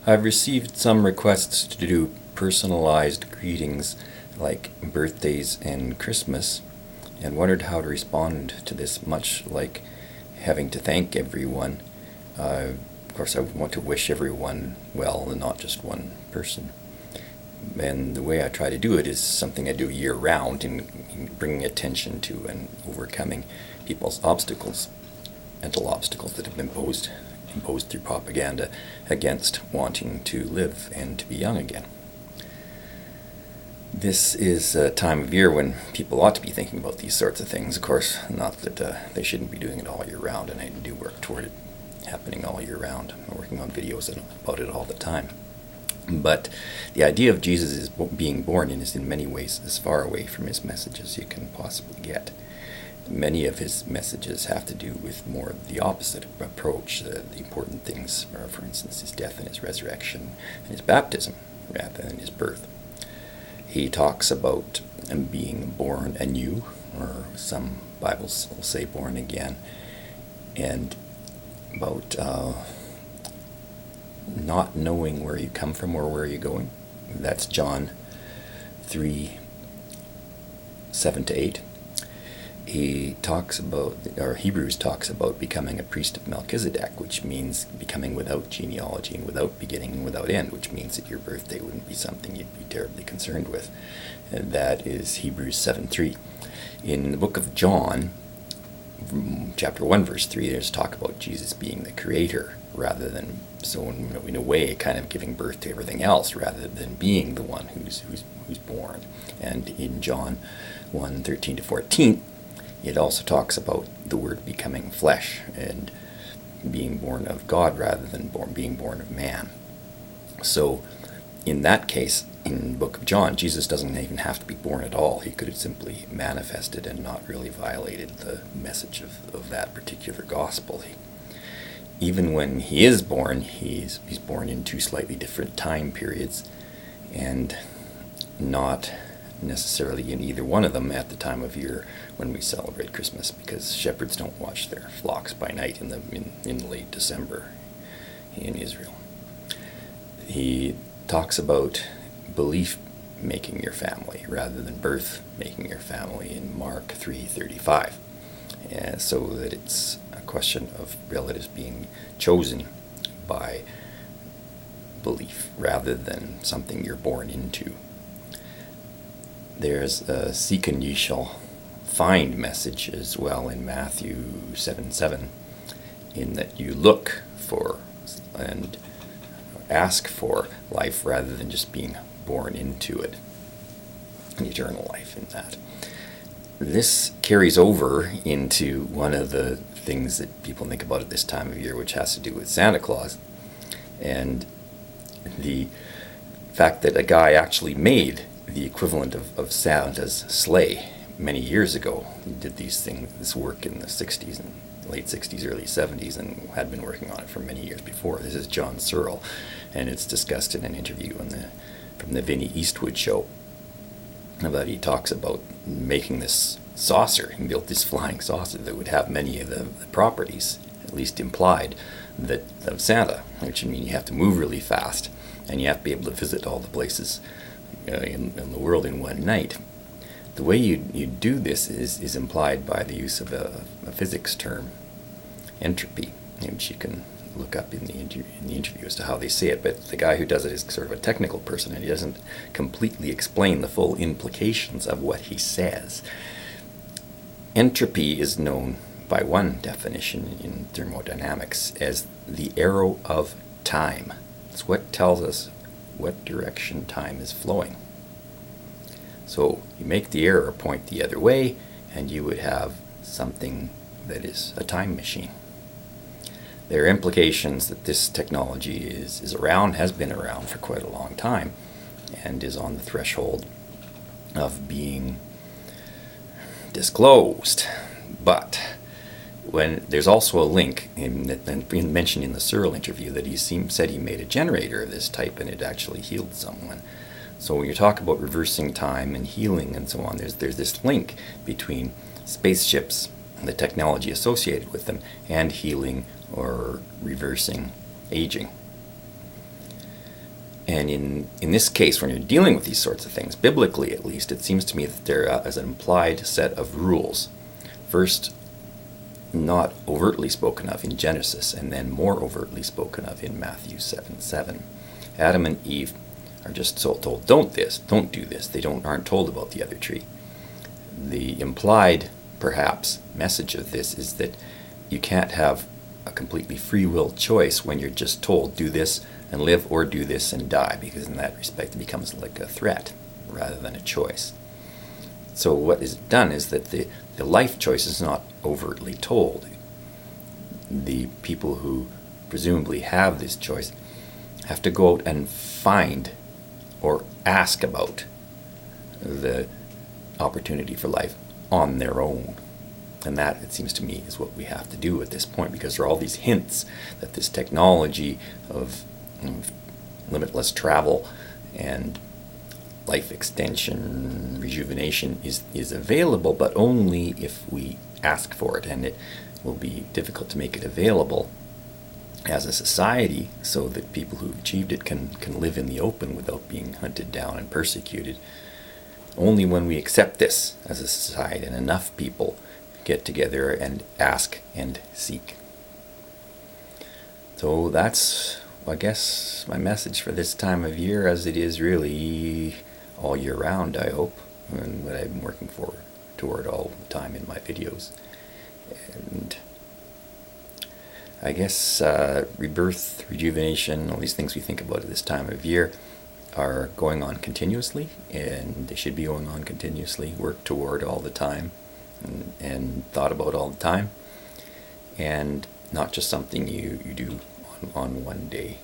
I've received some requests to do personalized greetings like birthdays and Christmas, and wondered how to respond to this, much like having to thank everyone. Of course, I want to wish everyone well and not just one person. And the way I try to do it is something I do year-round in bringing attention to and overcoming people's obstacles, mental obstacles that have been imposed through propaganda against wanting to live and to be young again. This is a time of year when people ought to be thinking about these sorts of things. Of course, not that they shouldn't be doing it all year round, and I do work toward it happening all year round. I'm working on videos about it all the time. But the idea of Jesus is being born is in many ways as far away from his message as you can possibly get. Many of his messages have to do with more the opposite approach. The important things are, for instance, his death and his resurrection and his baptism rather than his birth. He talks about being born anew, or some Bibles will say born again, and about not knowing where you come from or where you're going. That's John 3:7-8. He talks about, or Hebrews talks about becoming a priest of Melchizedek, which means becoming without genealogy and without beginning and without end, which means that your birthday wouldn't be something you'd be terribly concerned with. And that is Hebrews 7:3. In the book of John, chapter 1, verse 3, there's talk about Jesus being the creator, rather than, so in a way, kind of giving birth to everything else, rather than being the one who's born. And in John 1:13-14, it also talks about the Word becoming flesh and being born of God rather than being born of man. So in that case, in the book of John, Jesus doesn't even have to be born at all. He could have simply manifested and not really violated the message of that particular gospel. Even when he is born, he's born in two slightly different time periods, and not necessarily in either one of them at the time of year when we celebrate Christmas, because shepherds don't watch their flocks by night in late December in Israel. He talks about belief making your family rather than birth making your family in Mark 3:35, so that it's a question of relatives being chosen by belief rather than something you're born into. There's a seek and ye shall find message as well in Matthew 7:7, in that you look for and ask for life rather than just being born into it, an eternal life in that. This carries over into one of the things that people think about at this time of year, which has to do with Santa Claus, and the fact that a guy actually made the equivalent of Santa's sleigh many years ago. He did this work in the 60s and late 60s, early 70s, and had been working on it for many years before. This is John Searl, and it's discussed in an interview from the Vinny Eastwood Show. He talks about making this saucer. He built this flying saucer that would have many of the properties, at least implied, of Santa, which would mean you have to move really fast, and you have to be able to visit all the places in the world in one night. The way you do this is implied by the use of a physics term, entropy, which you can look up in the interview as to how they say it. But the guy who does it is sort of a technical person, and he doesn't completely explain the full implications of what he says. Entropy is known by one definition in thermodynamics as the arrow of time. It's what tells us what direction time is flowing. So you make the arrow point the other way, and you would have something that is a time machine. There are implications that this technology is around, has been around for quite a long time, and is on the threshold of being disclosed. But when there's also a link mentioned in the Searle interview that he said he made a generator of this type and it actually healed someone. So when you talk about reversing time and healing and so on, there's this link between spaceships and the technology associated with them and healing or reversing aging. And in this case, when you're dealing with these sorts of things, biblically at least, it seems to me that there is an implied set of rules. First, not overtly spoken of in Genesis, and then more overtly spoken of in Matthew 7:7. Adam and Eve are just told, don't do this. They aren't told about the other tree. The implied, perhaps, message of this is that you can't have a completely free will choice when you're just told, do this and live, or do this and die, because in that respect it becomes like a threat rather than a choice. So what is done is that the life choice is not overtly told. The people who presumably have this choice have to go out and find or ask about the opportunity for life on their own. And that, it seems to me, is what we have to do at this point, because there are all these hints that this technology of limitless travel and life extension, rejuvenation is available, but only if we ask for it. And it will be difficult to make it available as a society so that people who've achieved it can live in the open without being hunted down and persecuted. Only when we accept this as a society and enough people get together and ask and seek. So that's, I guess, my message for this time of year, as it is really all year round, I hope, and what I've been working toward all the time in my videos. And I guess rebirth, rejuvenation, all these things we think about at this time of year are going on continuously, and they should be going on continuously, worked toward all the time, and thought about all the time, and not just something you do on one day.